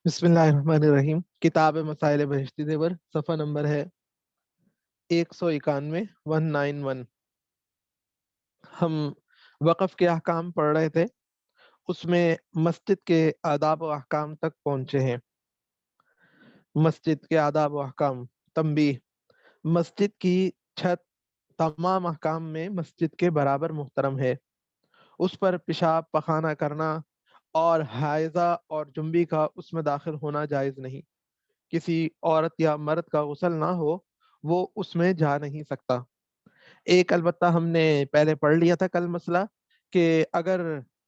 بسم اللہ الرحمن الرحیم۔ کتاب مسائل بہشتی زیور، صفحہ نمبر ہے 191 191۔ ہم وقف کے احکام پڑھ رہے تھے، اس میں مسجد کے آداب و احکام تک پہنچے ہیں۔ مسجد کے آداب و احکام۔ تنبیہ: مسجد کی چھت تمام احکام میں مسجد کے برابر محترم ہے۔ اس پر پیشاب پخانہ کرنا اور حائضہ اور جنبی کا اس میں داخل ہونا جائز نہیں۔ کسی عورت یا مرد کا غسل نہ ہو وہ اس میں جا نہیں سکتا۔ ایک البتہ ہم نے پہلے پڑھ لیا تھا کل مسئلہ کہ اگر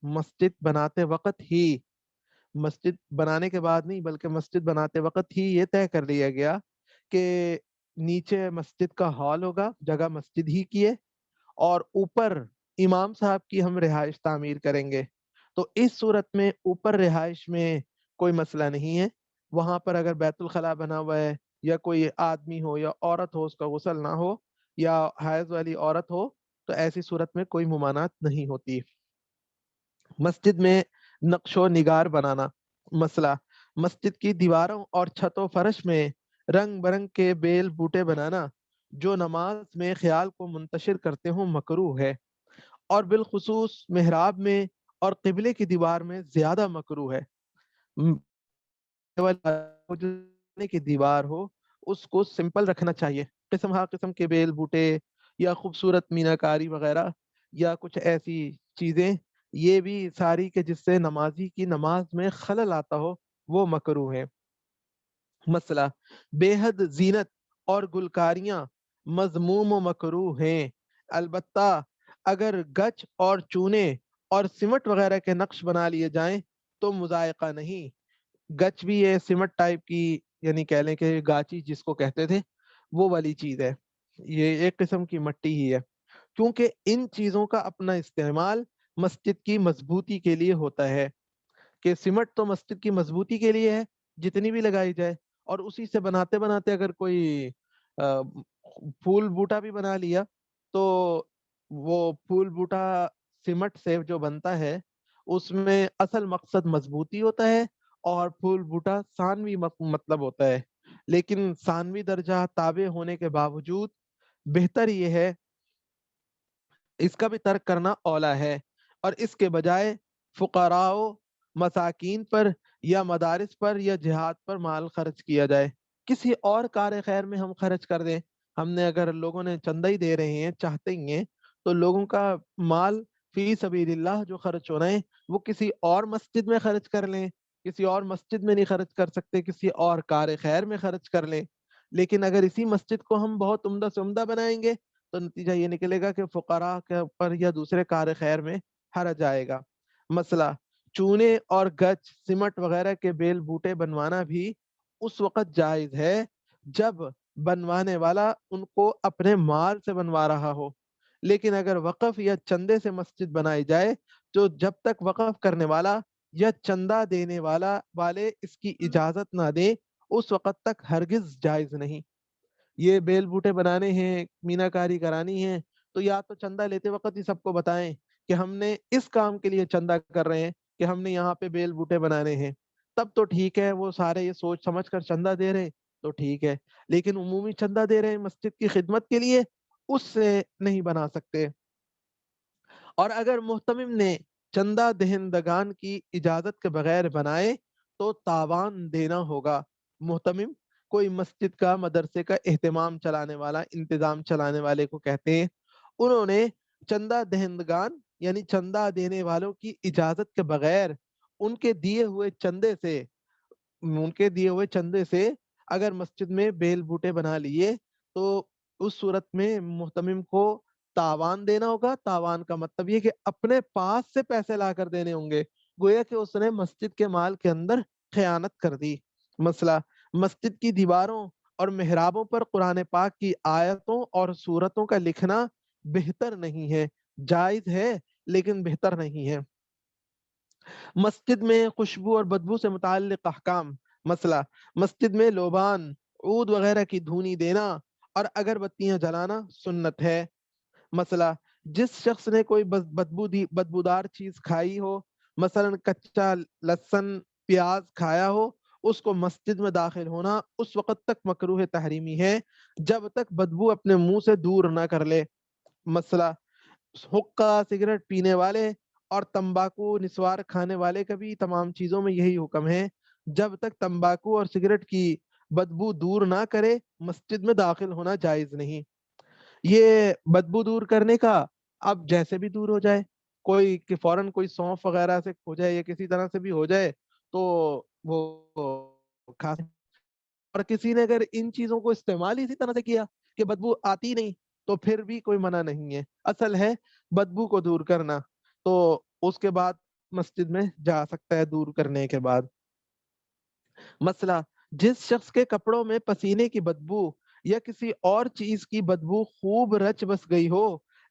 مسجد بناتے وقت ہی، مسجد بنانے کے بعد نہیں بلکہ مسجد بناتے وقت ہی یہ طے کر لیا گیا کہ نیچے مسجد کا ہال ہوگا، جگہ مسجد ہی کی ہے، اور اوپر امام صاحب کی ہم رہائش تعمیر کریں گے، تو اس صورت میں اوپر رہائش میں کوئی مسئلہ نہیں ہے۔ وہاں پر اگر بیت الخلاء بنا ہوا ہے یا کوئی آدمی ہو یا عورت ہو، اس کا غسل نہ ہو یا حائض والی عورت ہو، تو ایسی صورت میں کوئی ممانعت نہیں ہوتی۔ مسجد میں نقش و نگار بنانا۔ مسئلہ: مسجد کی دیواروں اور چھت و فرش میں رنگ برنگ کے بیل بوٹے بنانا جو نماز میں خیال کو منتشر کرتے ہوں مکروہ ہے، اور بالخصوص محراب میں اور قبلے کی دیوار میں زیادہ مکروہ ہے۔ کی دیوار ہو اس کو سمپل رکھنا چاہیے، قسم ہا قسم کے بیل بوٹے یا خوبصورت میناکاری وغیرہ یا کچھ ایسی چیزیں، یہ بھی ساری کہ جس سے نمازی کی نماز میں خلل آتا ہو، وہ مکروہ ہے۔ مسئلہ: بے حد زینت اور گلکاریاں مذموم و مکروہ ہیں، البتہ اگر گچ اور چونے اور سمٹ وغیرہ کے نقش بنا لیے جائیں تو مذائقہ نہیں۔ گچ بھی ہے سمٹ ٹائپ کی، یعنی کہہ لیں کہ گاچی جس کو کہتے تھے، وہ والی چیز ہے، یہ ایک قسم کی مٹی ہی ہے، کیونکہ ان چیزوں کا اپنا استعمال مسجد کی مضبوطی کے لیے ہوتا ہے، کہ سمٹ تو مسجد کی مضبوطی کے لیے ہے جتنی بھی لگائی جائے، اور اسی سے بناتے بناتے اگر کوئی پھول بوٹا بھی بنا لیا تو وہ پھول بوٹا سمٹ سے جو بنتا ہے اس میں اصل مقصد مضبوطی ہوتا ہے، اور پھول بوٹا ثانوی مطلب ہوتا ہے، لیکن ثانوی درجہ تابع ہونے کے باوجود بہتر یہ ہے، اس کا بھی ترک کرنا اولا ہے، اور اس کے بجائے فقراء و مساکین پر یا مدارس پر یا جہاد پر مال خرچ کیا جائے۔ کسی اور کار خیر میں ہم خرچ کر دیں، ہم نے اگر لوگوں نے چندہ ہی دے رہے ہیں، چاہتے ہی ہیں، تو لوگوں کا مال فی سبیل اللہ جو خرچ ہو رہے ہیں وہ کسی اور مسجد میں خرچ کر لیں، کسی اور مسجد میں نہیں خرچ کر سکتے، کسی اور کار خیر میں خرچ کر لیں، لیکن اگر اسی مسجد کو ہم بہت عمدہ سے عمدہ بنائیں گے تو نتیجہ یہ نکلے گا کہ فقراء کے اوپر یا دوسرے کار خیر میں حرج آئے گا۔ مسئلہ: چونے اور گچ سمٹ وغیرہ کے بیل بوٹے بنوانا بھی اس وقت جائز ہے جب بنوانے والا ان کو اپنے مال سے بنوا رہا ہو، لیکن اگر وقف یا چندے سے مسجد بنائی جائے تو جب تک وقف کرنے والا یا چندہ دینے والے اس کی اجازت نہ دیں اس وقت تک ہرگز جائز نہیں۔ یہ بیل بوٹے بنانے ہیں، مینا کاری کرانی ہے، تو یا تو چندہ لیتے وقت ہی سب کو بتائیں کہ ہم نے اس کام کے لیے چندہ کر رہے ہیں، کہ ہم نے یہاں پہ بیل بوٹے بنانے ہیں، تب تو ٹھیک ہے، وہ سارے یہ سوچ سمجھ کر چندہ دے رہے ہیں تو ٹھیک ہے، لیکن عمومی چندہ دے رہے ہیں مسجد کی خدمت کے لیے، اس سے نہیں بنا سکتے۔ اور اگر محتمم نے چندہ دہندگان کی اجازت کے بغیر بنائے تو تاوان دینا ہوگا۔ محتمم کوئی مسجد کا، مدرسے کا اہتمام چلانے والا، انتظام چلانے والے کو کہتے ہیں۔ انہوں نے چندہ دہندگان یعنی چندہ دینے والوں کی اجازت کے بغیر ان کے دیے ہوئے چندے سے اگر مسجد میں بیل بوٹے بنا لیے تو اس صورت میں محتمم کو تاوان دینا ہوگا۔ تاوان کا مطلب یہ کہ اپنے پاس سے پیسے لا کر دینے ہوں گے، گویا کہ اس نے مسجد کے مال کے اندر خیانت کر دی۔ مسئلہ: مسجد کی دیواروں اور محرابوں پر قرآن پاک کی آیتوں اور سورتوں کا لکھنا بہتر نہیں ہے، جائز ہے لیکن بہتر نہیں ہے۔ مسجد میں خوشبو اور بدبو سے متعلق احکام۔ مسئلہ: مسجد میں لوبان، عود وغیرہ کی دھونی دینا اور اگربتیاں جلانا سنت ہے۔ مسئلہ: جس شخص نے کوئی بدبودار چیز کھائی ہو، مثلا کچا لہسن پیاز کھایا ہو، اس کو مسجد میں داخل ہونا اس وقت تک مکروہ تحریمی ہے جب تک بدبو اپنے منہ سے دور نہ کر لے۔ مسئلہ حقہ سگریٹ پینے والے اور تمباکو نسوار کھانے والے کا بھی تمام چیزوں میں یہی حکم ہے، جب تک تمباکو اور سگریٹ کی بدبو دور نہ کرے مسجد میں داخل ہونا جائز نہیں۔ یہ بدبو دور کرنے کا اب جیسے بھی دور ہو جائے، کوئی کہ فوراً کوئی سونف وغیرہ سے ہو جائے یا کسی طرح سے بھی ہو جائے تو وہ کھا سکتے۔ اور کسی نے اگر ان چیزوں کو استعمال اسی طرح سے کیا کہ بدبو آتی نہیں تو پھر بھی کوئی منع نہیں ہے، اصل ہے بدبو کو دور کرنا، تو اس کے بعد مسجد میں جا سکتا ہے دور کرنے کے بعد۔ مسئلہ جس شخص کے کپڑوں میں پسینے کی بدبو یا کسی اور چیز کی بدبو خوب رچ بس گئی ہو،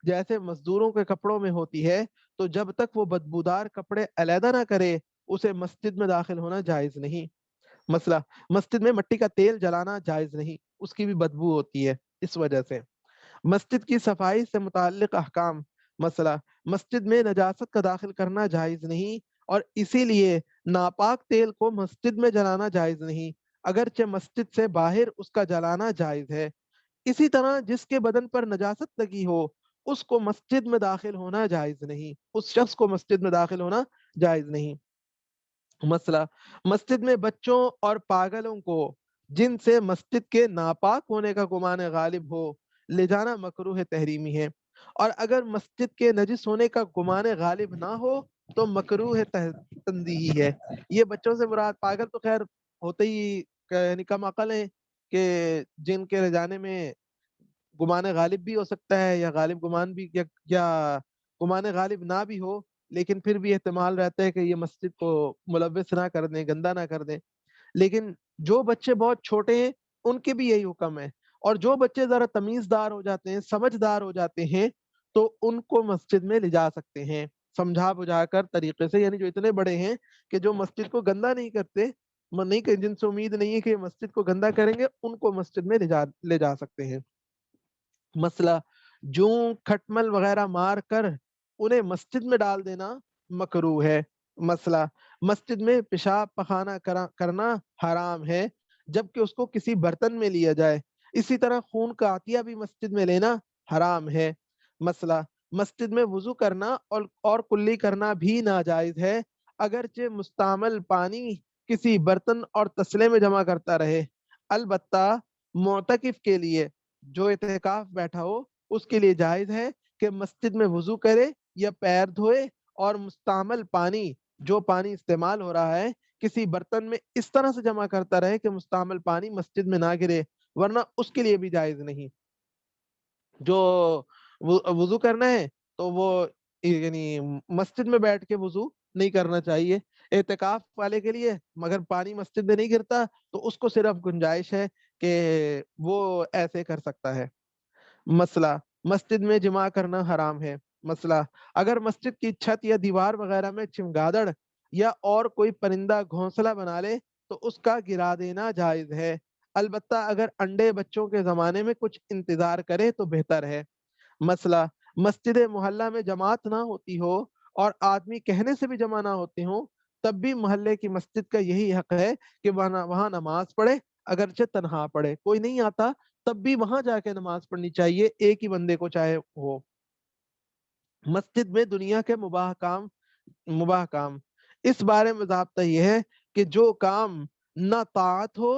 جیسے مزدوروں کے کپڑوں میں ہوتی ہے، تو جب تک وہ بدبودار کپڑے علیحدہ نہ کرے اسے مسجد میں داخل ہونا جائز نہیں۔ مسئلہ مسجد میں مٹی کا تیل جلانا جائز نہیں، اس کی بھی بدبو ہوتی ہے اس وجہ سے۔ مسجد کی صفائی سے متعلق احکام۔ مسئلہ مسجد میں نجاست کا داخل کرنا جائز نہیں اور اسی لیے ناپاک تیل کو مسجد میں جلانا جائز نہیں، اگرچہ مسجد سے باہر اس کا جلانا جائز ہے۔ اسی طرح جس کے بدن پر نجاست لگی ہو اس کو مسجد میں داخل ہونا جائز نہیں، اس شخص کو مسجد میں داخل ہونا جائز نہیں۔ مسئلہ مسجد میں بچوں اور پاگلوں کو جن سے مسجد کے ناپاک ہونے کا گمان غالب ہو لے جانا مکروہ تحریمی ہے، اور اگر مسجد کے نجس ہونے کا گمان غالب نہ ہو تو مکروہ تنزیہی ہے۔ یہ بچوں سے مراد پاگل تو خیر ہوتے ہی یعنی کم عقل ہیں کہ جن کے لے جانے میں گمان غالب بھی ہو سکتا ہے یا غالب گمان بھی یا گمان غالب نہ بھی ہو، لیکن پھر بھی احتمال رہتا ہے کہ یہ مسجد کو ملوث نہ کر دیں، گندا نہ کر دیں۔ لیکن جو بچے بہت چھوٹے ہیں ان کے بھی یہی حکم ہے، اور جو بچے ذرا تمیزدار ہو جاتے ہیں، سمجھدار ہو جاتے ہیں، تو ان کو مسجد میں لے جا سکتے ہیں سمجھا بجھا کر طریقے سے، یعنی جو اتنے بڑے ہیں کہ جو مسجد کو گندا نہیں کرتے، نہیں کہ جن سے امید نہیں ہے کہ یہ مسجد کو گندا کریں گے، ان کو مسجد میں لے جا سکتے ہیں۔ مسئلہ جوں کھٹمل وغیرہ مار کر انہیں مسجد میں ڈال دینا مکروہ ہے۔ مسئلہ مسجد میں پیشاب پخانہ کرنا حرام ہے جبکہ اس کو کسی برتن میں لیا جائے، اسی طرح خون کا عطیہ بھی مسجد میں لینا حرام ہے۔ مسئلہ مسجد میں وضو کرنا اور کلی کرنا بھی ناجائز ہے اگرچہ مستعمل پانی کسی برتن اور تسلے میں جمع کرتا رہے، البتہ معتکف کے لیے جو اعتکاف بیٹھا ہو اس کے لیے جائز ہے کہ مسجد میں وضو کرے یا پیر دھوئے اور مستعمل پانی جو پانی استعمال ہو رہا ہے کسی برتن میں اس طرح سے جمع کرتا رہے کہ مستعمل پانی مسجد میں نہ گرے، ورنہ اس کے لیے بھی جائز نہیں۔ جو وضو کرنا ہے تو وہ یعنی مسجد میں بیٹھ کے وضو نہیں کرنا چاہیے، اعتکاف والے کے لیے مگر پانی مسجد میں نہیں گرتا تو اس کو صرف گنجائش ہے کہ وہ ایسے کر سکتا ہے۔ مسئلہ مسجد میں جمع کرنا حرام ہے۔ مسئلہ اگر مسجد کی چھت یا دیوار وغیرہ میں چمگادڑ یا اور کوئی پرندہ گھونسلہ بنا لے تو اس کا گرا دینا جائز ہے، البتہ اگر انڈے بچوں کے زمانے میں کچھ انتظار کرے تو بہتر ہے۔ مسئلہ مسجد محلہ میں جماعت نہ ہوتی ہو اور آدمی کہنے سے بھی جمع نہ ہوتے ہوں تب بھی محلے کی مسجد کا یہی حق ہے کہ وہاں نماز پڑھے، اگرچہ تنہا پڑھے، کوئی نہیں آتا تب بھی وہاں جا کے نماز پڑھنی چاہیے، ایک ہی بندے کو چاہے ہو۔ مسجد میں دنیا کے مباح کام، اس بارے میں ضابطہ یہ ہے کہ جو کام نہ طاعت ہو،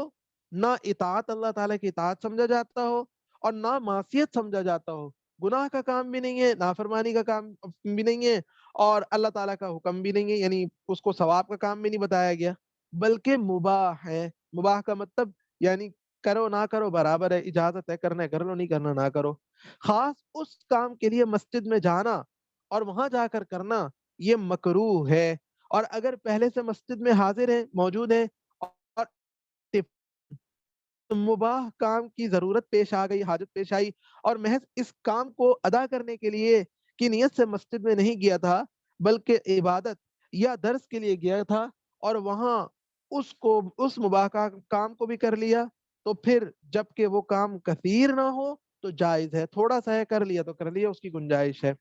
نہ اطاعت اللہ تعالیٰ کی اطاعت سمجھا جاتا ہو اور نہ معصیت سمجھا جاتا ہو، گناہ کا کام بھی نہیں ہے، نافرمانی کا کام بھی نہیں ہے اور اللہ تعالیٰ کا حکم بھی نہیں ہے، یعنی اس کو ثواب کا کام بھی نہیں بتایا گیا بلکہ مباح ہے۔ مباح کا مطلب یعنی کرو نہ کرو برابر ہے، اجازت ہے، کرنا ہے کر لو، نہیں کرنا نہ کرو۔ خاص اس کام کے لیے مسجد میں جانا اور وہاں جا کر کرنا یہ مکروہ ہے، اور اگر پہلے سے مسجد میں حاضر ہیں، موجود ہیں اور مباح کام کی ضرورت پیش آ گئی، حاجت پیش آئی اور محض اس کام کو ادا کرنے کے لیے کی نیت سے مسجد میں نہیں گیا تھا بلکہ عبادت یا درس کے لیے گیا تھا اور وہاں اس مباح کام کو بھی کر لیا، تو پھر جبکہ وہ کام کثیر نہ ہو تو جائز ہے، تھوڑا سا ہے کر لیا تو کر لیا، اس کی گنجائش ہے۔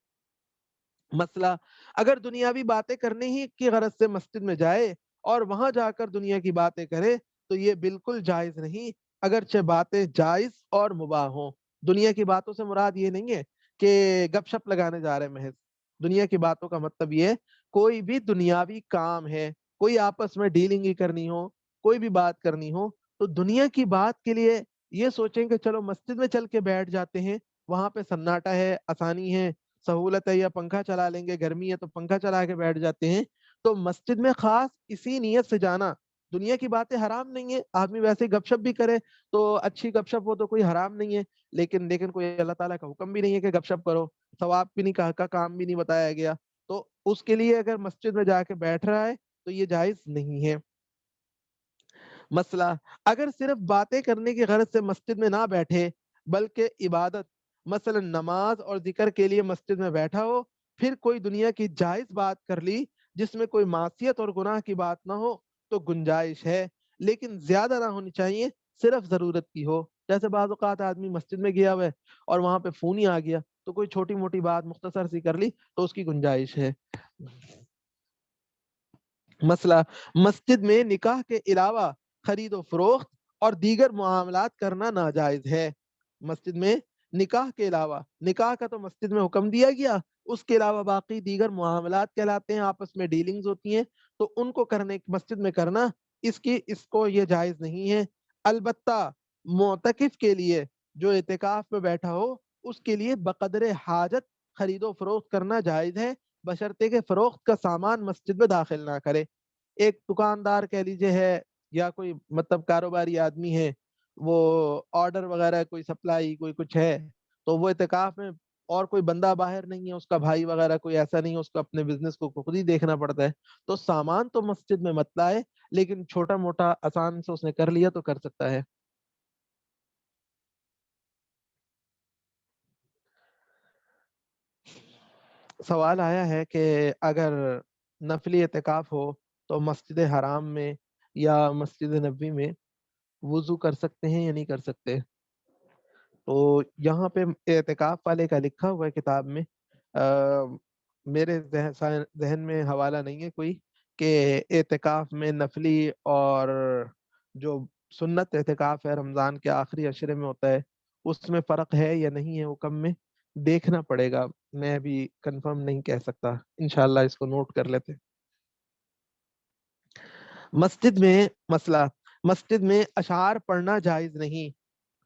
مسئلہ اگر دنیاوی باتیں کرنے ہی کی غرض سے مسجد میں جائے اور وہاں جا کر دنیا کی باتیں کرے تو یہ بالکل جائز نہیں، اگرچہ باتیں جائز اور مباح ہوں۔ دنیا کی باتوں سے مراد یہ نہیں ہے کہ گپ شپ لگانے جا رہے ہیں محض، دنیا کی باتوں کا مطلب یہ ہے کوئی بھی دنیاوی کام ہے، کوئی آپس میں ڈیلنگ ہی کرنی ہو، کوئی بھی بات کرنی ہو، تو دنیا کی بات کے لیے یہ سوچیں کہ چلو مسجد میں چل کے بیٹھ جاتے ہیں، وہاں پہ سناٹا ہے، آسانی ہے، سہولت ہے، یا پنکھا چلا لیں گے، گرمی ہے تو پنکھا چلا کے بیٹھ جاتے ہیں، تو مسجد میں خاص اسی نیت سے جانا، دنیا کی باتیں حرام نہیں ہے، آدمی ویسے گپ شپ بھی کرے تو اچھی گپ شپ ہو تو کوئی حرام نہیں ہے، لیکن کوئی اللہ تعالیٰ کا حکم بھی نہیں ہے کہ گپ شپ کرو، ثواب بھی نہیں کہا کا کام بھی نہیں بتایا گیا، تو اس کے لیے اگر مسجد میں جا کے بیٹھ رہا ہے تو یہ جائز نہیں ہے۔ مسئلہ اگر صرف باتیں کرنے کی غرض سے مسجد میں نہ بیٹھے بلکہ عبادت مثلا نماز اور ذکر کے لیے مسجد میں بیٹھا ہو، پھر کوئی دنیا کی جائز بات کر لی جس میں کوئی معصیت اور گناہ کی بات نہ ہو تو گنجائش ہے، لیکن زیادہ نہ ہونی چاہیے، صرف ضرورت کی ہو۔ جیسے بعض اوقات آدمی مسجد میں گیا ہوا ہے اور وہاں پہ فون ہی آ گیا تو کوئی چھوٹی موٹی بات مختصر سی کر لی تو اس کی گنجائش ہے۔ مسئلہ مسجد میں نکاح کے علاوہ خرید و فروخت اور دیگر معاملات کرنا ناجائز ہے۔ مسجد میں نکاح کے علاوہ، نکاح کا تو مسجد میں حکم دیا گیا، اس کے علاوہ باقی دیگر معاملات کہلاتے ہیں، آپس میں ڈیلنگز ہوتی ہیں، تو ان کو کرنے مسجد میں کرنا اس کو یہ جائز نہیں ہے۔ البتہ معتکف کے لیے جو اعتکاف میں بیٹھا ہو اس کے لیے بقدر حاجت خرید و فروخت کرنا جائز ہے، بشرطے کہ فروخت کا سامان مسجد میں داخل نہ کرے۔ ایک دکاندار کہہ لیجیے ہے یا کوئی مطلب کاروباری آدمی ہے، وہ آرڈر وغیرہ کوئی سپلائی کوئی کچھ ہے، تو وہ اعتکاف میں اور کوئی بندہ باہر نہیں ہے، اس کا بھائی وغیرہ کوئی ایسا نہیں ہے، اس کو اپنے بزنس کو خود ہی دیکھنا پڑتا ہے، تو سامان تو مسجد میں مت لائے، لیکن چھوٹا موٹا آسان سے اس نے کر لیا تو کر سکتا ہے۔ سوال آیا ہے کہ اگر نفلی اعتکاف ہو تو مسجد حرام میں یا مسجد نبوی میں وضو کر سکتے ہیں یا نہیں کر سکتے؟ تو یہاں پہ اعتکاف والے کا لکھا ہوا ہے کتاب میں، آ، میرے ذہن میں حوالہ نہیں ہے کوئی کہ اعتکاف میں نفلی اور جو سنت اعتکاف ہے رمضان کے آخری عشرے میں ہوتا ہے اس میں فرق ہے یا نہیں ہے، حکم میں دیکھنا پڑے گا، میں ابھی کنفرم نہیں کہہ سکتا، انشاءاللہ اس کو نوٹ کر لیتے۔ مسجد میں مسئلہ مسجد میں اشعار پڑھنا جائز نہیں،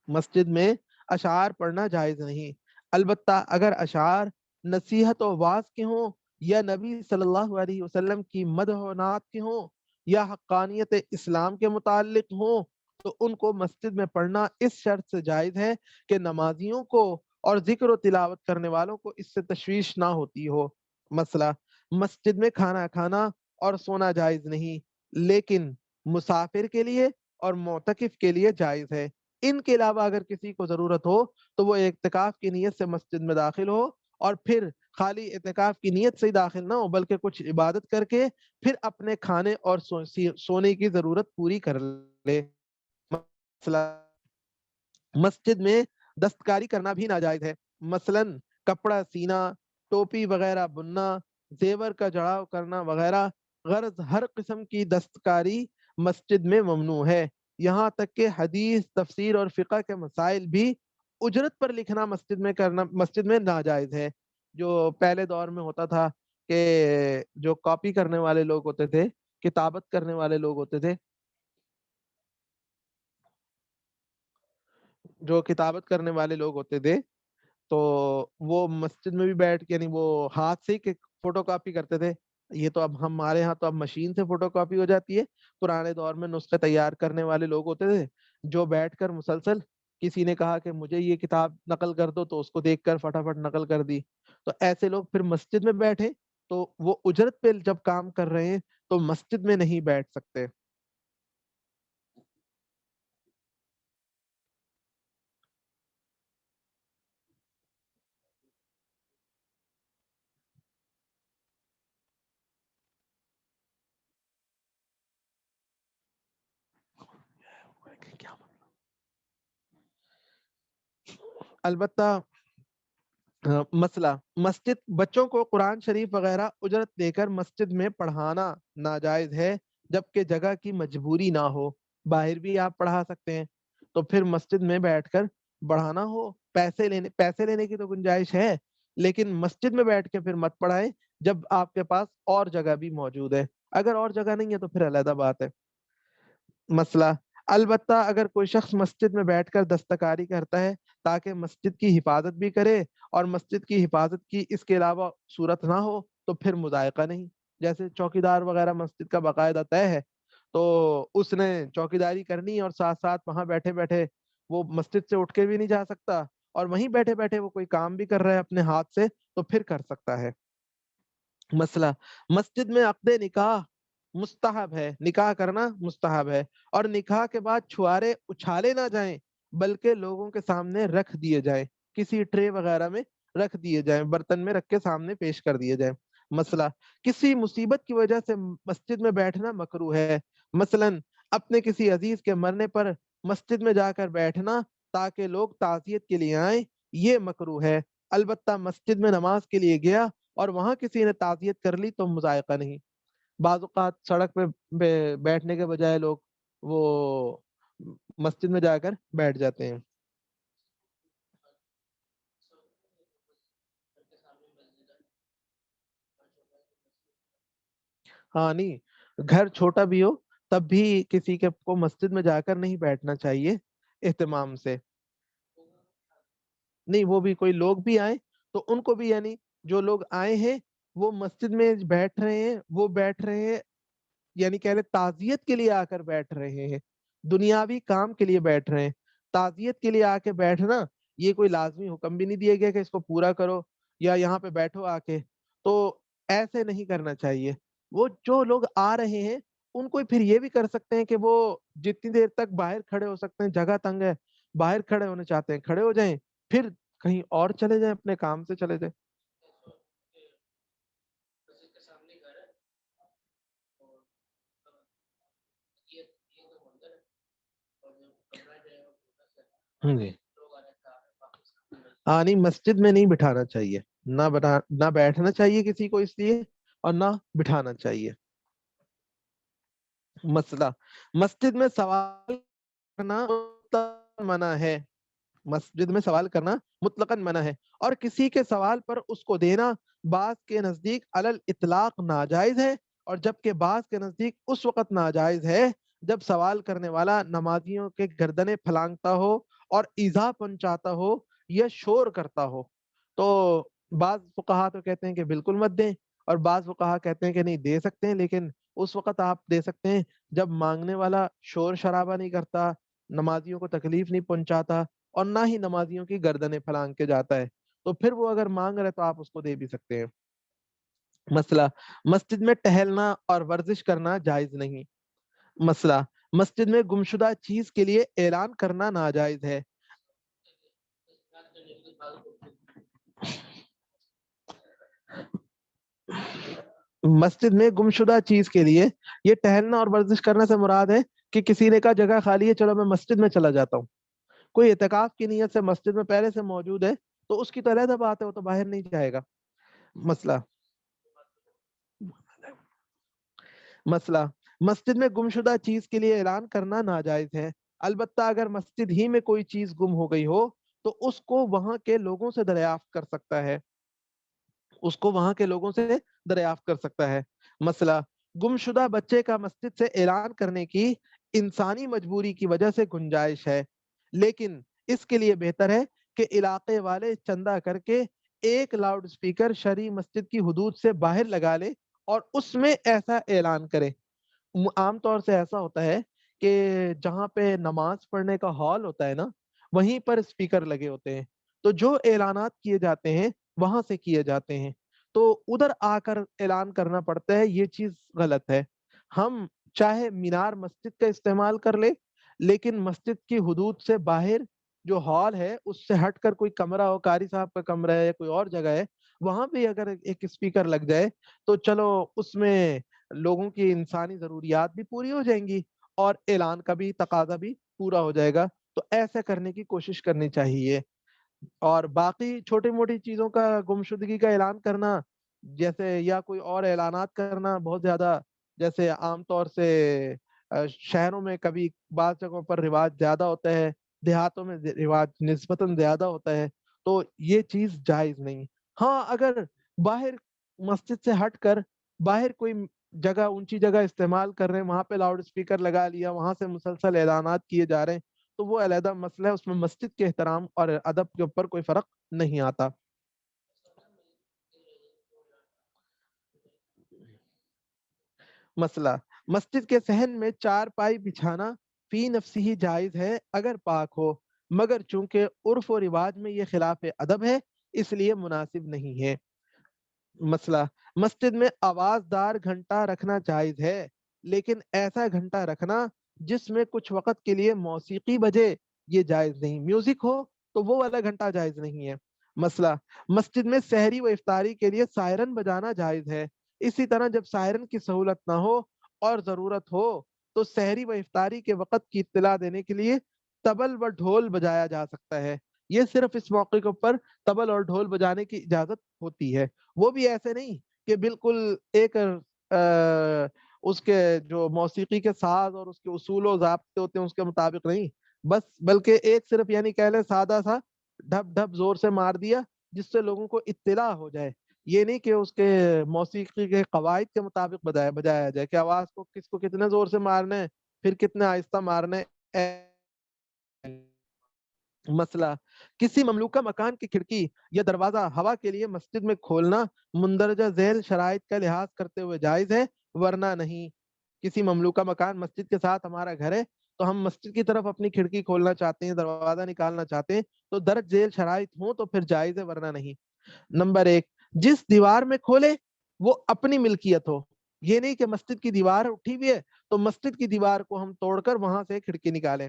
مسجد میں اشعار پڑھنا جائز نہیں، البتہ اگر اشعار نصیحت و واعظ کے ہوں یا نبی صلی اللہ علیہ وسلم کی مدح و نعت کے ہوں یا حقانیت اسلام کے متعلق ہوں تو ان کو مسجد میں پڑھنا اس شرط سے جائز ہے کہ نمازیوں کو اور ذکر و تلاوت کرنے والوں کو اس سے تشویش نہ ہوتی ہو۔ مسئلہ مسجد میں کھانا کھانا اور سونا جائز نہیں، لیکن مسافر کے لیے اور معتکف کے لیے جائز ہے۔ ان کے علاوہ اگر کسی کو ضرورت ہو تو وہ اعتکاف کی نیت سے مسجد میں داخل ہو اور پھر خالی اعتکاف کی نیت سے ہی داخل نہ ہو بلکہ کچھ عبادت کر کے پھر اپنے کھانے اور سونے کی ضرورت پوری کر لے۔ مسئلہ مسجد میں دستکاری کرنا بھی ناجائز ہے، مثلا کپڑا سینا، ٹوپی وغیرہ بننا، زیور کا جڑاؤ کرنا وغیرہ، غرض ہر قسم کی دستکاری مسجد میں ممنوع ہے، یہاں تک کہ حدیث تفسیر اور فقہ کے مسائل بھی اجرت پر لکھنا مسجد میں ناجائز ہے۔ جو پہلے دور میں ہوتا تھا کہ جو کاپی کرنے والے لوگ ہوتے تھے، کتابت کرنے والے لوگ ہوتے تھے، جو کتابت کرنے والے لوگ ہوتے تھے تو وہ مسجد میں بھی بیٹھ کے، یعنی وہ ہاتھ سے ہی فوٹو کاپی کرتے تھے، یہ تو اب ہمارے ہاں تو اب مشین سے فوٹو کاپی ہو جاتی ہے، پرانے دور میں نسخے تیار کرنے والے لوگ ہوتے تھے جو بیٹھ کر مسلسل، کسی نے کہا کہ مجھے یہ کتاب نقل کر دو تو اس کو دیکھ کر فٹافٹ نقل کر دی، تو ایسے لوگ پھر مسجد میں بیٹھے تو وہ اجرت پہ جب کام کر رہے ہیں تو مسجد میں نہیں بیٹھ سکتے۔ البتہ مسئلہ مسجد بچوں کو قرآن شریف وغیرہ اجرت دے کر مسجد میں پڑھانا ناجائز ہے، جبکہ جگہ کی مجبوری نہ ہو، باہر بھی آپ پڑھا سکتے ہیں۔ تو پھر مسجد میں بیٹھ کر پڑھانا ہو، پیسے لینے کی تو گنجائش ہے، لیکن مسجد میں بیٹھ کے پھر مت پڑھائیں جب آپ کے پاس اور جگہ بھی موجود ہے۔ اگر اور جگہ نہیں ہے تو پھر علیحدہ بات ہے۔ مسئلہ، البتہ اگر کوئی شخص مسجد میں بیٹھ کر دستکاری کرتا ہے تاکہ مسجد کی حفاظت بھی کرے اور مسجد کی حفاظت کی اس کے علاوہ صورت نہ ہو تو پھر مضائقہ نہیں۔ جیسے چوکیدار وغیرہ مسجد کا باقاعدہ طے ہے، تو اس نے چوکیداری کرنی اور ساتھ ساتھ وہاں بیٹھے بیٹھے وہ مسجد سے اٹھ کے بھی نہیں جا سکتا، اور وہیں بیٹھے بیٹھے وہ کوئی کام بھی کر رہا ہے اپنے ہاتھ سے، تو پھر کر سکتا ہے۔ مسئلہ، مسجد میں عقد نکاح مستحب ہے، نکاح کرنا مستحب ہے، اور نکاح کے بعد چھوارے اچھالے نہ جائیں بلکہ لوگوں کے سامنے رکھ دیے جائیں، کسی ٹرے وغیرہ میں رکھ دیے جائیں، برتن میں رکھ کے سامنے پیش کر دیے جائیں۔ مسئلہ، کسی مصیبت کی وجہ سے مسجد میں بیٹھنا مکروہ ہے، مثلا اپنے کسی عزیز کے مرنے پر مسجد میں جا کر بیٹھنا تاکہ لوگ تعزیت کے لیے آئیں، یہ مکروہ ہے۔ البتہ مسجد میں نماز کے لیے گیا اور وہاں کسی نے تعزیت کر لی تو مذائقہ نہیں۔ بعض اوقات سڑک پہ بیٹھنے کے بجائے لوگ وہ مسجد میں جا کر بیٹھ جاتے ہیں۔ ہاں نہیں، گھر چھوٹا بھی ہو تب بھی کسی کے کو مسجد میں جا کر نہیں بیٹھنا چاہیے اہتمام سے۔ نہیں، وہ بھی کوئی لوگ بھی آئیں تو ان کو بھی، یعنی جو لوگ آئے ہیں وہ مسجد میں بیٹھ رہے ہیں، وہ بیٹھ رہے ہیں، یعنی کہہ لیں تعزیت کے لیے آ کر بیٹھ رہے ہیں، دنیاوی کام کے لیے بیٹھ رہے ہیں۔ تعزیت کے لیے آ کے بیٹھنا یہ کوئی لازمی حکم بھی نہیں دیا گیا کہ اس کو پورا کرو یا یہاں پہ بیٹھو آ کے، تو ایسے نہیں کرنا چاہیے۔ وہ جو لوگ آ رہے ہیں ان کو پھر یہ بھی کر سکتے ہیں کہ وہ جتنی دیر تک باہر کھڑے ہو سکتے ہیں، جگہ تنگ ہے، باہر کھڑے ہونے چاہتے ہیں کھڑے ہو جائیں، پھر کہیں اور چلے جائیں، اپنے کام سے چلے جائیں۔ ہاں جی، ہاں نہیں، مسجد میں نہیں بٹھانا چاہیے، نہ بیٹھنا چاہیے کسی کو اس لیے، اور نہ بٹھانا چاہیے۔ مسئلہ، مسجد میں سوال کرنا منع ہے، مسجد میں سوال کرنا مطلقاً منع ہے، اور کسی کے سوال پر اس کو دینا بعض کے نزدیک علل اطلاق ناجائز ہے، اور جبکہ بعض کے نزدیک اس وقت ناجائز ہے جب سوال کرنے والا نمازیوں کے گردنیں پھلانگتا ہو اور ایذا پہنچاتا ہو یا شور کرتا ہو۔ تو بعض فقہا تو کہتے ہیں کہ بالکل مت دیں، اور بعض فقہا کہتے ہیں کہ نہیں دے سکتے ہیں، لیکن اس وقت آپ دے سکتے ہیں جب مانگنے والا شور شرابہ نہیں کرتا، نمازیوں کو تکلیف نہیں پہنچاتا، اور نہ ہی نمازیوں کی گردنیں پھلانگ کے جاتا ہے، تو پھر وہ اگر مانگ رہے تو آپ اس کو دے بھی سکتے ہیں۔ مسئلہ، مسجد میں ٹہلنا اور ورزش کرنا جائز نہیں۔ مسئلہ، مسجد میں گمشدہ چیز کے لیے اعلان کرنا ناجائز ہے۔ مسجد میں گمشدہ چیز کے لیے یہ ٹہلنا اور ورزش کرنے سے مراد ہے کہ کسی نے کہا جگہ خالی ہے، چلو میں مسجد میں چلا جاتا ہوں، کوئی اعتکاف کی نیت سے مسجد میں پہلے سے موجود ہے تو اس کی تو علیحدہ بات ہے، وہ تو باہر نہیں جائے گا۔ مسئلہ، مسئلہ، مسجد میں گمشدہ چیز کے لیے اعلان کرنا ناجائز ہے، البتہ اگر مسجد ہی میں کوئی چیز گم ہو گئی ہو تو اس کو وہاں کے لوگوں سے دریافت کر سکتا ہے، اس کو وہاں کے لوگوں سے دریافت کر سکتا ہے۔ مسئلہ، گمشدہ بچے کا مسجد سے اعلان کرنے کی انسانی مجبوری کی وجہ سے گنجائش ہے، لیکن اس کے لیے بہتر ہے کہ علاقے والے چندہ کر کے ایک لاؤڈ سپیکر شرعی مسجد کی حدود سے باہر لگا لے اور اس میں ایسا اعلان کرے۔ عام طور سے ایسا ہوتا ہے کہ جہاں پہ نماز پڑھنے کا ہال ہوتا ہے نا، وہیں پر اسپیکر لگے ہوتے ہیں، تو جو اعلانات کیے جاتے ہیں وہاں سے کیے جاتے ہیں، تو ادھر آ کر اعلان کرنا پڑتا ہے، یہ چیز غلط ہے۔ ہم چاہے مینار مسجد کا استعمال کر لے، لیکن مسجد کی حدود سے باہر جو ہال ہے اس سے ہٹ کر کوئی کمرہ ہو، قاری صاحب کا کمرہ ہے یا کوئی اور جگہ ہے، وہاں پہ اگر ایک اسپیکر لگ جائے تو چلو اس میں لوگوں کی انسانی ضروریات بھی پوری ہو جائیں گی اور اعلان کا بھی تقاضا بھی پورا ہو جائے گا، تو ایسا کرنے کی کوشش کرنی چاہیے۔ اور باقی چھوٹی موٹی چیزوں کا گمشدگی کا اعلان کرنا، جیسے یا کوئی اور اعلانات کرنا بہت زیادہ جیسے عام طور سے شہروں میں کبھی بعض جگہوں پر رواج زیادہ ہوتا ہے، دیہاتوں میں رواج نسبتاً زیادہ ہوتا ہے، تو یہ چیز جائز نہیں۔ ہاں اگر باہر مسجد سے ہٹ کر باہر کوئی جگہ اونچی جگہ استعمال کر رہے ہیں، وہاں پہ لاؤڈ اسپیکر لگا لیا، وہاں سے مسلسل اعلانات کیے جا رہے ہیں، تو وہ علیحدہ مسئلہ ہے، اس میں مسجد کے احترام اور ادب کے اوپر کوئی فرق نہیں آتا۔ مسئلہ، مسجد کے صحن میں چار پائی بچھانا فی نفسی ہی جائز ہے اگر پاک ہو، مگر چونکہ عرف و رواج میں یہ خلاف ادب ہے اس لیے مناسب نہیں ہے۔ مسئلہ، مسجد میں آواز دار گھنٹا رکھنا جائز ہے، لیکن ایسا گھنٹا رکھنا جس میں کچھ وقت کے لیے موسیقی بجے یہ جائز نہیں، میوزک ہو تو وہ والا گھنٹا جائز نہیں ہے۔ مسئلہ، مسجد میں سحری و افطاری کے لیے سائرن بجانا جائز ہے، اسی طرح جب سائرن کی سہولت نہ ہو اور ضرورت ہو تو سحری و افطاری کے وقت کی اطلاع دینے کے لیے تبل و ڈھول بجایا جا سکتا ہے۔ یہ صرف اس موقع کے اوپر تبل اور ڈھول بجانے کی اجازت ہوتی ہے، وہ بھی ایسے نہیں کہ بالکل ایک اس کے جو موسیقی کے ساز اور اس کے اصول و ضابطے ہوتے ہیں اس کے مطابق نہیں، بس بلکہ ایک صرف یعنی کہہ لیں سادہ سا ڈھپ ڈھپ زور سے مار دیا جس سے لوگوں کو اطلاع ہو جائے، یہ نہیں کہ اس کے موسیقی کے قواعد کے مطابق بجایا جائے کہ آواز کو کس کو کتنے زور سے مارنا ہے پھر کتنے آہستہ مارنا ہے۔ مسئلہ، کسی مملوکہ مکان کی کھڑکی یا دروازہ ہوا کے لیے مسجد میں کھولنا مندرجہ ذیل شرائط کا لحاظ کرتے ہوئے جائز ہے ورنہ نہیں۔ کسی مملوکہ مکان مسجد کے ساتھ ہمارا گھر ہے تو ہم مسجد کی طرف اپنی کھڑکی کھولنا چاہتے ہیں، دروازہ نکالنا چاہتے ہیں تو درج ذیل شرائط ہوں تو پھر جائز ہے ورنہ نہیں۔ نمبر ایک، جس دیوار میں کھولے وہ اپنی ملکیت ہو، یہ نہیں کہ مسجد کی دیوار اٹھی ہوئی ہے تو مسجد کی دیوار کو ہم توڑ کر وہاں سے کھڑکی نکالیں،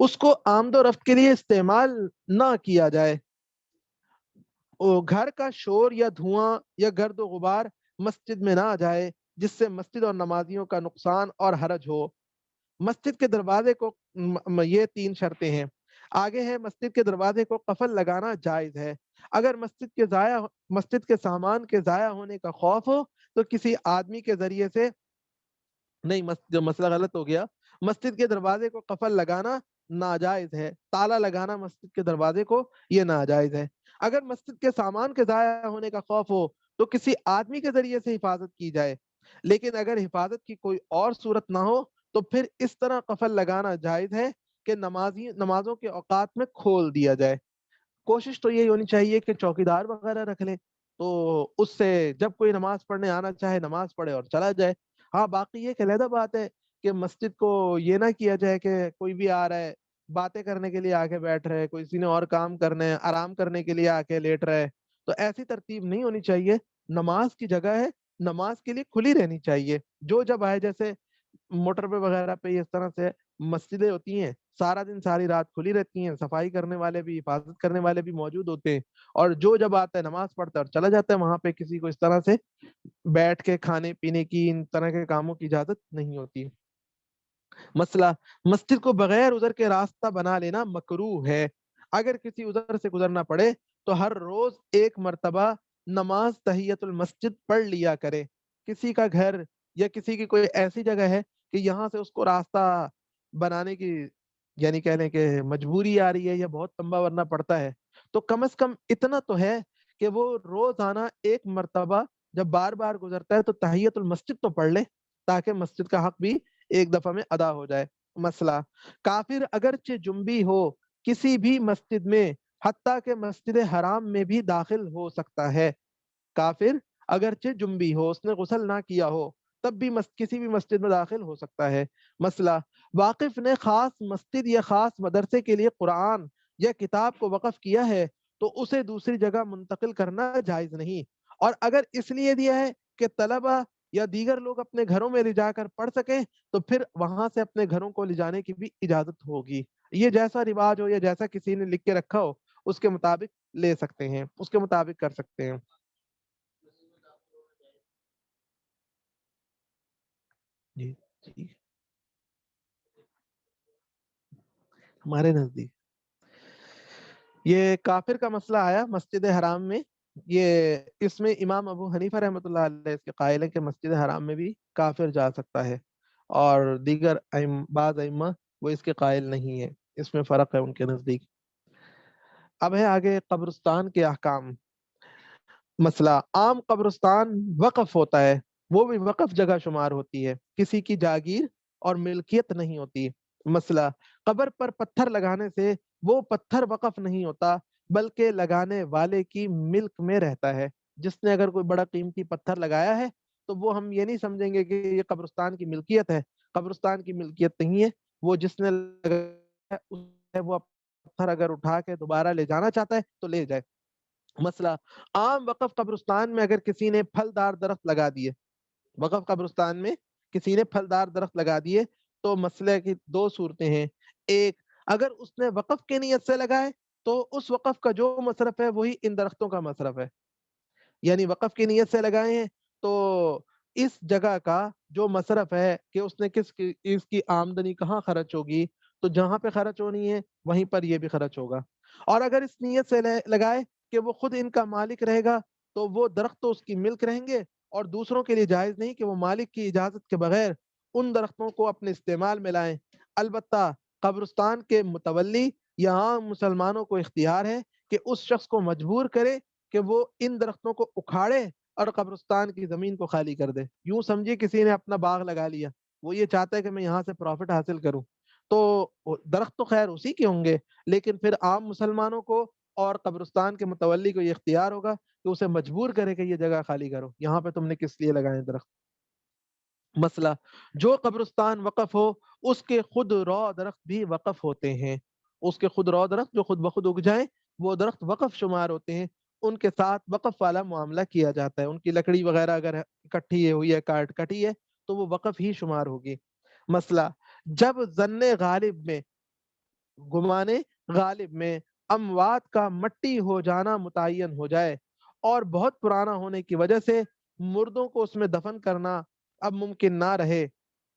اس کو آمد و رفت کے لیے استعمال نہ کیا جائے، گھر کا شور یا دھواں یا گرد و غبار مسجد میں نہ آ جائے جس سے مسجد اور نمازیوں کا نقصان اور حرج ہو۔ مسجد کے دروازے کو یہ تین شرطیں ہیں، آگے ہے مسجد کے دروازے کو قفل لگانا جائز ہے، اگر مسجد کے سامان کے ضائع ہونے کا خوف ہو تو کسی آدمی کے ذریعے سے نہیں، جو مسئلہ غلط ہو گیا، مسجد کے دروازے کو قفل لگانا ناجائز ہے، تالا لگانا مسجد کے دروازے کو یہ ناجائز ہے، اگر مسجد کے سامان کے ضائع ہونے کا خوف ہو تو کسی آدمی کے ذریعے سے حفاظت کی جائے، لیکن اگر حفاظت کی کوئی اور صورت نہ ہو تو پھر اس طرح قفل لگانا جائز ہے کہ نمازوں کے اوقات میں کھول دیا جائے۔ کوشش تو یہی ہونی چاہیے کہ چوکیدار وغیرہ رکھ لیں تو اس سے جب کوئی نماز پڑھنے آنا چاہے نماز پڑھے اور چلا جائے۔ ہاں باقی یہ ایک علیحدہ بات ہے کہ مسجد کو یہ نہ کیا جائے کہ کوئی بھی آ رہا ہے باتیں کرنے کے لیے آ کے بیٹھ رہے، کوئی کسی نے اور کام کرنے آرام کرنے کے لیے آ کے لیٹ رہے، تو ایسی ترتیب نہیں ہونی چاہیے۔ نماز کی جگہ ہے، نماز کے لیے کھلی رہنی چاہیے، جو جب آئے، جیسے موٹر پہ وغیرہ پہ اس طرح سے مسجدیں ہوتی ہیں سارا دن ساری رات کھلی رہتی ہیں، صفائی کرنے والے بھی حفاظت کرنے والے بھی موجود ہوتے ہیں، اور جو جب آتا ہے نماز پڑھتا ہے اور چلا جاتا ہے، وہاں پہ کسی کو اس طرح سے بیٹھ کے کھانے پینے کی ان طرح کے کاموں کی اجازت نہیں ہوتی۔ مسئلہ، مسجد کو بغیر عذر کے راستہ بنا لینا مکروہ ہے، اگر کسی عذر سے گزرنا پڑے تو ہر روز ایک مرتبہ نماز تحیت المسجد پڑھ لیا کرے۔ کسی کا گھر یا کسی کی کوئی ایسی جگہ ہے کہ یہاں سے اس کو راستہ بنانے کی یعنی کہہ لیں کہ مجبوری آ رہی ہے یا بہت لمبا ورنہ پڑتا ہے، تو کم از کم اتنا تو ہے کہ وہ روزانہ ایک مرتبہ جب بار بار گزرتا ہے تو تحیت المسجد تو پڑھ لے تاکہ مسجد کا حق بھی ایک دفعہ میں ادا ہو جائے۔ مسئلہ، کافر اگرچہ جنبی ہو کسی بھی مسجد میں حتیٰ کہ مسجد حرام میں بھی داخل ہو سکتا ہے، کافر اگرچہ جنبی ہو، اس نے غسل نہ کیا ہو، تب بھی کسی بھی مسجد میں داخل ہو سکتا ہے۔ مسئلہ، واقف نے خاص مسجد یا خاص مدرسے کے لیے قرآن یا کتاب کو وقف کیا ہے تو اسے دوسری جگہ منتقل کرنا جائز نہیں، اور اگر اس لیے دیا ہے کہ طلبہ یا دیگر لوگ اپنے گھروں میں لے جا کر پڑھ سکیں تو پھر وہاں سے اپنے گھروں کو لے جانے کی بھی اجازت ہوگی، یہ جیسا رواج ہو یا جیسا کسی نے لکھ کے رکھا ہو اس کے مطابق لے سکتے ہیں، اس کے مطابق کر سکتے ہیں۔ جی جی، ہمارے نزدیک یہ کافر کا مسئلہ آیا مسجد حرام میں، یہ اس میں امام ابو حنیفہ رحمۃ اللہ علیہ اس کے قائل ہیں کہ مسجد حرام میں بھی کافر جا سکتا ہے، اور دیگر بعض ائمہ وہ اس کے قائل نہیں ہے، اس میں فرق ہے ان کے نزدیک۔ اب ہے آگے قبرستان کے احکام۔ مسئلہ، عام قبرستان وقف ہوتا ہے، وہ بھی وقف جگہ شمار ہوتی ہے، کسی کی جاگیر اور ملکیت نہیں ہوتی۔ مسئلہ، قبر پر پتھر لگانے سے وہ پتھر وقف نہیں ہوتا بلکہ لگانے والے کی ملک میں رہتا ہے۔ جس نے اگر کوئی بڑا قیمتی پتھر لگایا ہے تو وہ ہم یہ نہیں سمجھیں گے کہ یہ قبرستان کی ملکیت ہے، قبرستان کی ملکیت نہیں ہے، وہ جس نے لگایا ہے وہ پتھر اگر اٹھا کے دوبارہ لے جانا چاہتا ہے تو لے جائے۔ مسئلہ، عام وقف قبرستان میں اگر کسی نے پھلدار درخت لگا دیے، وقف قبرستان میں کسی نے پھلدار درخت لگا دیے تو مسئلے کی دو صورتیں ہیں۔ ایک، اگر اس نے وقف کی نیت سے لگائے تو اس وقف کا جو مصرف ہے وہی ان درختوں کا مصرف ہے، یعنی وقف کی نیت سے لگائے ہیں تو اس جگہ کا جو مصرف ہے کہ اس نے اس کی آمدنی کہاں خرچ ہوگی، تو جہاں پہ خرچ ہونی ہے وہیں پر یہ بھی خرچ ہوگا۔ اور اگر اس نیت سے لگائے کہ وہ خود ان کا مالک رہے گا تو وہ درخت تو اس کی ملک رہیں گے، اور دوسروں کے لیے جائز نہیں کہ وہ مالک کی اجازت کے بغیر ان درختوں کو اپنے استعمال میں لائیں۔ البتہ قبرستان کے متولی یا عام مسلمانوں کو اختیار ہے کہ اس شخص کو مجبور کرے کہ وہ ان درختوں کو اکھاڑے اور قبرستان کی زمین کو خالی کر دے۔ یوں سمجھیے کسی نے اپنا باغ لگا لیا، وہ یہ چاہتا ہے کہ میں یہاں سے پروفٹ حاصل کروں، تو درخت تو خیر اسی کے ہوں گے، لیکن پھر عام مسلمانوں کو اور قبرستان کے متولی کو یہ اختیار ہوگا کہ اسے مجبور کرے کہ یہ جگہ خالی کرو، یہاں پہ تم نے کس لیے لگائے درخت۔ مسئلہ، جو قبرستان وقف ہو اس کے خود رو درخت بھی وقف ہوتے ہیں، اس کے خود رو درخت جو خود بخود اگ جائیں وہ درخت وقف شمار ہوتے ہیں، ان کے ساتھ وقف والا معاملہ کیا جاتا ہے، ان کی لکڑی وغیرہ اگر اکٹھی ہوئی ہے کٹی ہے تو وہ وقف ہی شمار ہوگی۔ مسئلہ، جب ظن غالب میں، گمان غالب میں اموات کا مٹی ہو جانا متعین ہو جائے اور بہت پرانا ہونے کی وجہ سے مردوں کو اس میں دفن کرنا اب ممکن نہ رہے،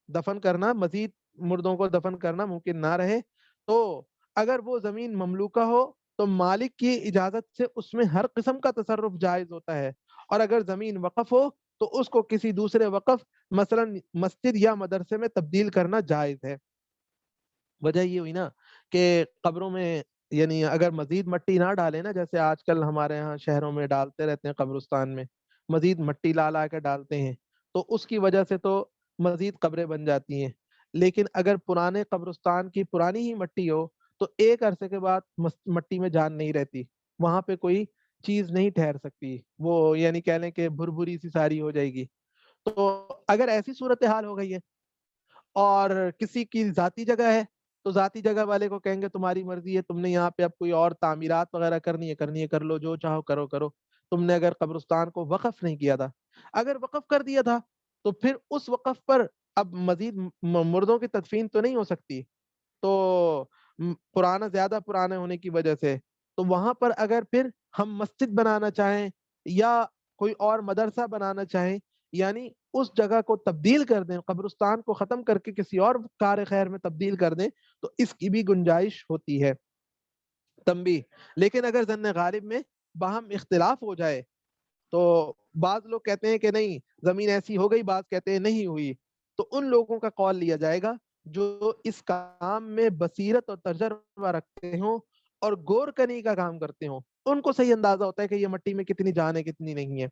دفن کرنا مزید مردوں کو دفن کرنا ممکن نہ رہے، تو اگر وہ زمین مملوکہ ہو تو مالک کی اجازت سے اس میں ہر قسم کا تصرف جائز ہوتا ہے، اور اگر زمین وقف ہو تو اس کو کسی دوسرے وقف مثلا مسجد یا مدرسے میں تبدیل کرنا جائز ہے۔ وجہ یہ ہوئی نا کہ قبروں میں یعنی اگر مزید مٹی نہ ڈالے نا، جیسے آج کل ہمارے ہاں شہروں میں ڈالتے رہتے ہیں قبرستان میں، مزید مٹی لا لا کے ڈالتے ہیں، تو اس کی وجہ سے تو مزید قبریں بن جاتی ہیں۔ لیکن اگر پرانے قبرستان کی پرانی ہی مٹی ہو تو ایک عرصے کے بعد مٹی میں جان نہیں رہتی، وہاں پہ کوئی چیز نہیں ٹھہر سکتی، وہ یعنی کہہ لیں کہ بھربھری سی ساری ہو جائے گی۔ تو اگر ایسی صورتحال ہو گئی ہے اور کسی کی ذاتی جگہ ہے تو ذاتی جگہ والے کو کہیں گے تمہاری مرضی ہے، تم نے یہاں پہ اب کوئی اور تعمیرات وغیرہ کرنی ہے کر لو، جو چاہو کرو کرو، تم نے اگر قبرستان کو وقف نہیں کیا تھا، اگر وقف کر دیا تھا تو پھر اس وقف پر اب مزید مردوں کی تدفین تو نہیں ہو سکتی، تو پرانا زیادہ پرانے ہونے کی وجہ سے تو وہاں پر اگر پھر ہم مسجد بنانا چاہیں یا کوئی اور مدرسہ بنانا چاہیں، یعنی اس جگہ کو تبدیل کر دیں، قبرستان کو ختم کر کے کسی اور کار خیر میں تبدیل کر دیں، تو اس کی بھی گنجائش ہوتی ہے۔ تنبیہ، لیکن اگر ظن غالب میں باہم اختلاف ہو جائے تو بعض لوگ کہتے ہیں کہ نہیں زمین ایسی ہو گئی، بعض کہتے ہیں نہیں ہوئی، تو ان لوگوں کا قول لیا جائے گا جو اس کام میں بصیرت اور تجربہ رکھتے ہوں اور غور کنی کا کام کرتے ہوں، ان کو صحیح اندازہ ہوتا ہے کہ یہ مٹی میں کتنی جان ہے کتنی نہیں ہے۔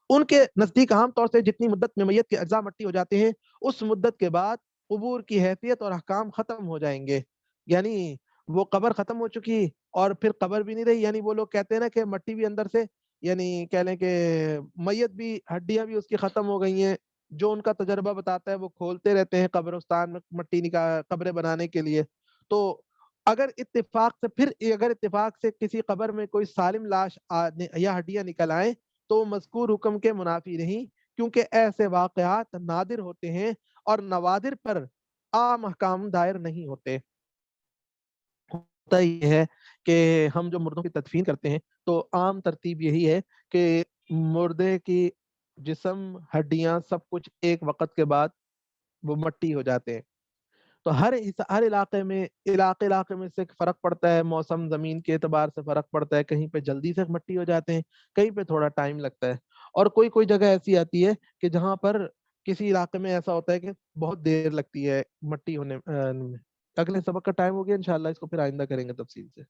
ان کے نزدیک عام طور سے جتنی مدت میں میت کے اجزاء مٹی ہو جاتے ہیں اس مدت کے بعد قبور کی حیثیت اور احکام ختم ہو جائیں گے، یعنی وہ قبر ختم ہو چکی اور پھر قبر بھی نہیں رہی، یعنی وہ لوگ کہتے ہیں نا کہ مٹی بھی اندر سے یعنی کہہ لیں کہ میت بھی ہڈیاں بھی اس کی ختم ہو گئی ہیں، جو ان کا تجربہ بتاتا ہے وہ کھولتے رہتے ہیں قبرستان میں مٹی قبریں بنانے کے لیے، تو اگر اتفاق سے کسی قبر میں کوئی سالم لاش یا ہڈیاں نکل آئیں تو مذکور حکم کے منافی نہیں، کیونکہ ایسے واقعات نادر ہوتے ہیں اور نوادر پر عام احکام دائر نہیں ہوتے۔ ہوتا یہ ہے کہ ہم جو مردوں کی تدفین کرتے ہیں تو عام ترتیب یہی ہے کہ مردے کی جسم ہڈیاں سب کچھ ایک وقت کے بعد وہ مٹی ہو جاتے ہیں، تو ہر علاقے میں سے فرق پڑتا ہے، موسم زمین کے اعتبار سے فرق پڑتا ہے، کہیں پہ جلدی سے مٹی ہو جاتے ہیں، کہیں پہ تھوڑا ٹائم لگتا ہے، اور کوئی جگہ ایسی آتی ہے کہ جہاں پر کسی علاقے میں ایسا ہوتا ہے کہ بہت دیر لگتی ہے مٹی ہونے میں۔ اگلے سبق کا ٹائم ہو گیا، انشاءاللہ اس کو پھر آئندہ کریں گے تفصیل سے۔